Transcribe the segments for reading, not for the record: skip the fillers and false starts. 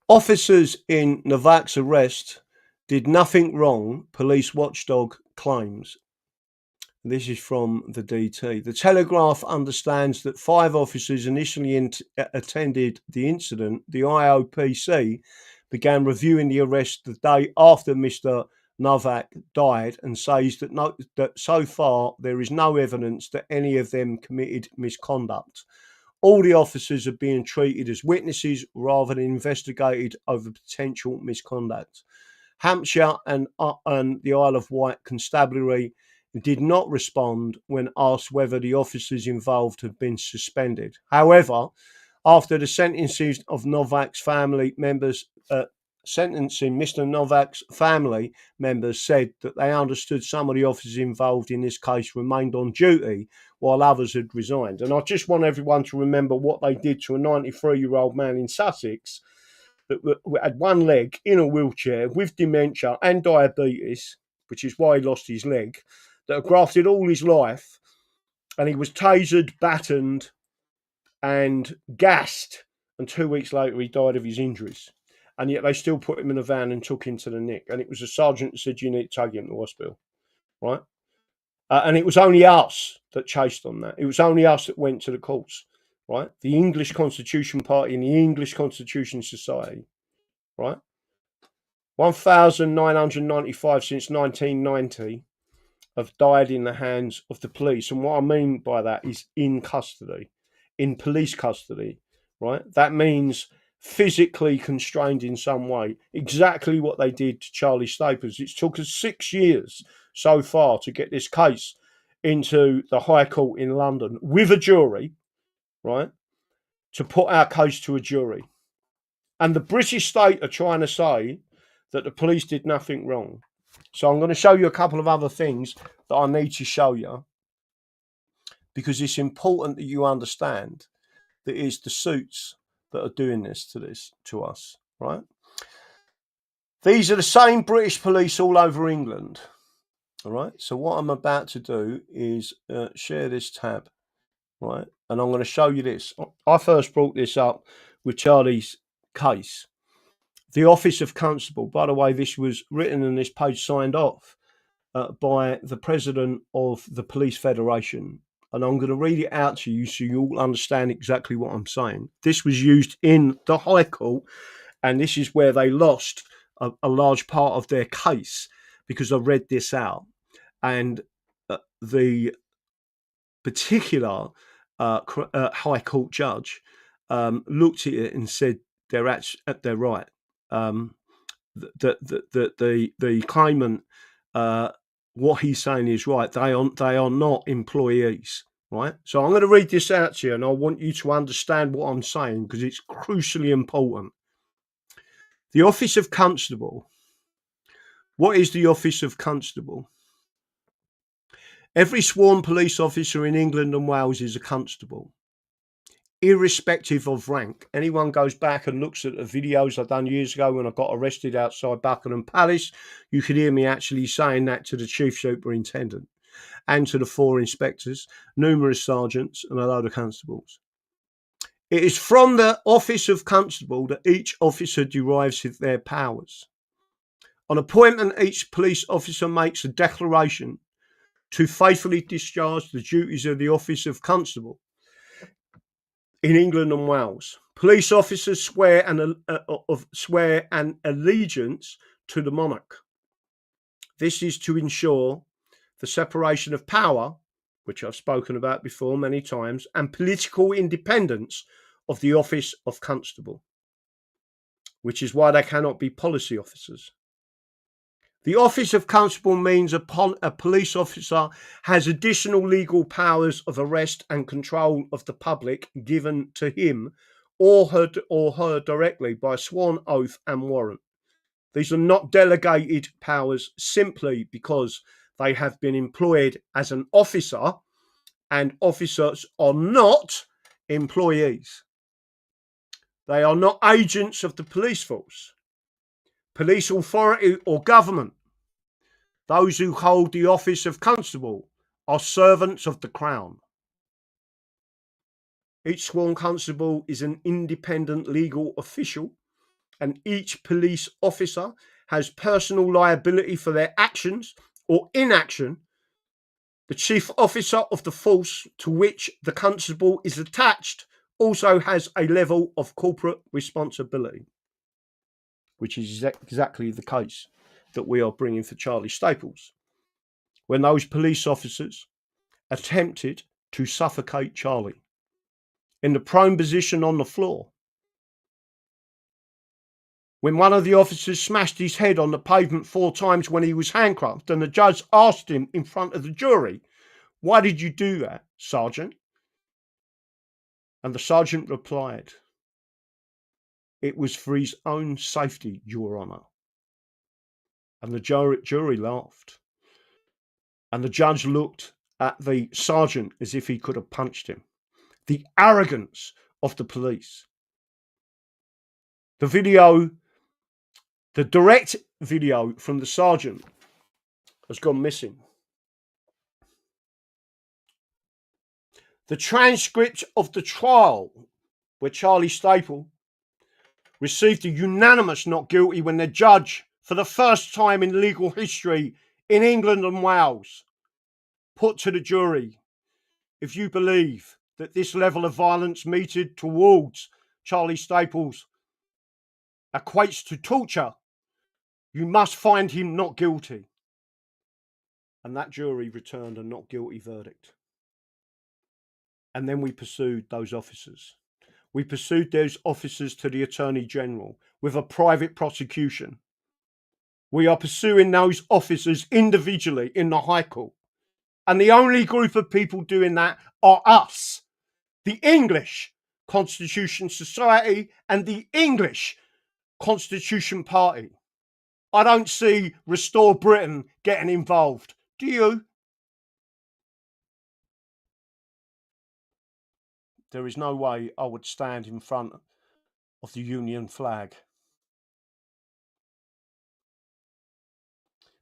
Officers in Novak's arrest did nothing wrong, police watchdog claims. This is from the DT. The Telegraph understands that 5 officers initially attended the incident. The IOPC began reviewing the arrest the day after Mr. Novak died and says that so far there is no evidence that any of them committed misconduct. All the officers are being treated as witnesses rather than investigated over potential misconduct. Hampshire and the Isle of Wight Constabulary did not respond when asked whether the officers involved had been suspended. However, after the sentencing of Novak's family members, Mr. Novak's family members said that they understood some of the officers involved in this case remained on duty while others had resigned. And I just want everyone to remember what they did to a 93-year-old man in Sussex that had one leg in a wheelchair with dementia and diabetes, which is why he lost his leg, that had grafted all his life, and he was tasered, battened, and gassed, and 2 weeks later he died of his injuries. And yet they still put him in a van and took him to the Nick. And it was a sergeant that said, you need to take him to the hospital, right? And it was only us that chased on that. It was only us that went to the courts, right? The English Constitution Party and the English Constitution Society, right? 1,995 since 1990 have died in the hands of the police. And what I mean by that is in custody, in police custody, right? That means physically constrained in some way, exactly what they did to Charlie Staples. It's took us 6 years so far to get this case into the High Court in London with a jury, right, to put our case to a jury. And the British state are trying to say that the police did nothing wrong. So I'm going to show you a couple of other things that I need to show you, because it's important that you understand that it's the suits that are doing this to us, right? These are the same British police all over England, all right? So what I'm about to do is share this tab, right? And I'm going to show you this. I first brought this up with Charlie's case. The Office of Constable, by the way, this was written and this page signed off by the president of the Police Federation. And I'm going to read it out to you so you all understand exactly what I'm saying. This was used in the High Court, and this is where they lost a large part of their case, because I read this out. And the particular High Court judge looked at it and said they're right. The claimant, what he's saying is right. They are not employees, right? So I'm going to read this out to you, and I want you to understand what I'm saying because it's crucially important. The Office of Constable. What is the Office of Constable? Every sworn police officer in England and Wales is a constable, irrespective of rank. Anyone goes back and looks at the videos I've done years ago when I got arrested outside Buckingham Palace, you could hear me actually saying that to the chief superintendent and to the 4 inspectors, numerous sergeants and a load of constables. It is from the Office of Constable that each officer derives their powers. On appointment, each police officer makes a declaration to faithfully discharge the duties of the Office of Constable in England and Wales. Police officers swear an allegiance to the monarch. This is to ensure the separation of power, which I've spoken about before many times, and political independence of the Office of Constable, which is why they cannot be policy officers. The Office of Constable means a police officer has additional legal powers of arrest and control of the public given to him or her directly by sworn oath and warrant. These are not delegated powers simply because they have been employed as an officer, and officers are not employees. They are not agents of the police force, police authority or government. Those who hold the Office of Constable are servants of the Crown. Each sworn constable is an independent legal official and each police officer has personal liability for their actions or inaction, the chief officer of the force to which the constable is attached also has a level of corporate responsibility, which is exactly the case that we are bringing for Charlie Staples, when those police officers attempted to suffocate Charlie in the prone position on the floor. When one of the officers smashed his head on the pavement 4 times when he was handcuffed, and the judge asked him in front of the jury, "Why did you do that, Sergeant?" And the sergeant replied, "It was for his own safety, Your Honour." And the jury laughed. And the judge looked at the sergeant as if he could have punched him. The arrogance of the police. The direct video from the sergeant has gone missing. The transcript of the trial where Charlie Staple received a unanimous not guilty when the judge, for the first time in legal history in England and Wales, put to the jury, "If you believe that this level of violence meted towards Charlie Staples equates to torture, you must find him not guilty." And that jury returned a not guilty verdict. And then we pursued those officers. We pursued those officers to the Attorney General with a private prosecution. We are pursuing those officers individually in the High Court. And the only group of people doing that are us, the English Constitution Society and the English Constitution Party. I don't see Restore Britain getting involved. Do you? There is no way I would stand in front of the Union flag.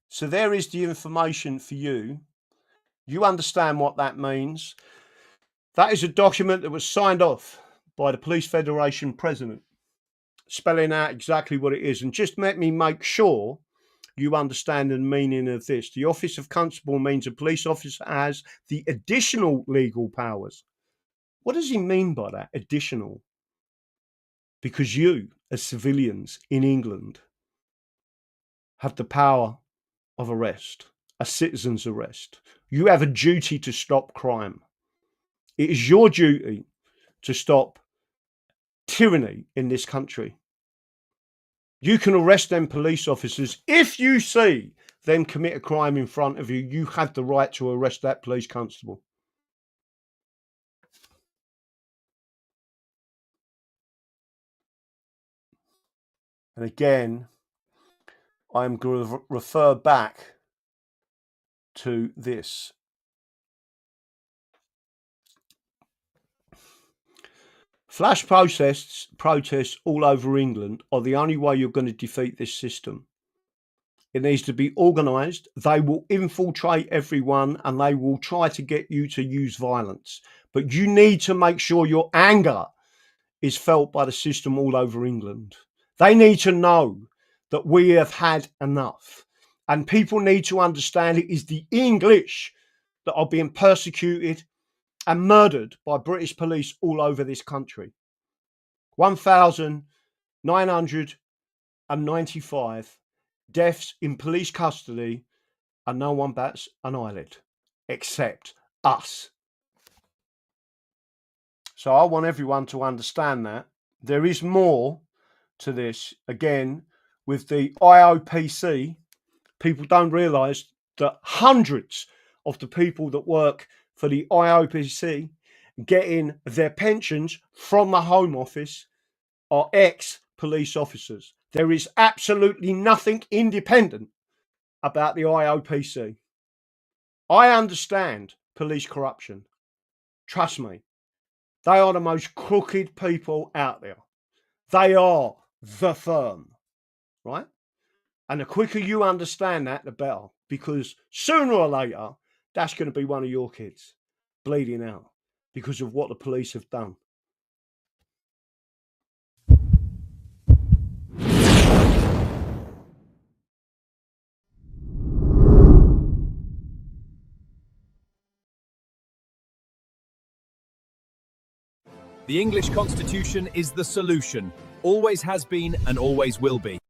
So there is the information for you. You understand what that means. That is a document that was signed off by the Police Federation president, spelling out exactly what it is. And just let me make sure you understand the meaning of this. The office of constable means a police officer has the additional legal powers. What does he mean by that, additional? Because you, as civilians in England, have the power of arrest, a citizen's arrest. You have a duty to stop crime. It is your duty to stop tyranny in this country. You can arrest them police officers. If you see them commit a crime in front of you, you have the right to arrest that police constable. And again, I'm going to refer back to this. Flash protests all over England are the only way you're going to defeat this system. It needs to be organised. They will infiltrate everyone and they will try to get you to use violence. But you need to make sure your anger is felt by the system all over England. They need to know that we have had enough. And people need to understand it is the English that are being persecuted and murdered by British police all over this country. 1,995 deaths in police custody, and no one bats an eyelid except us. So I want everyone to understand that there is more to this. Again, with the IOPC, people don't realise that hundreds of the people that work for the IOPC getting their pensions from the Home Office are ex-police officers. There is absolutely nothing independent about the IOPC. I understand police corruption. Trust me. They are the most crooked people out there. They are the firm, right? And the quicker you understand that, the better. Because sooner or later, that's going to be one of your kids bleeding out because of what the police have done. The English Constitution is the solution, always has been and always will be.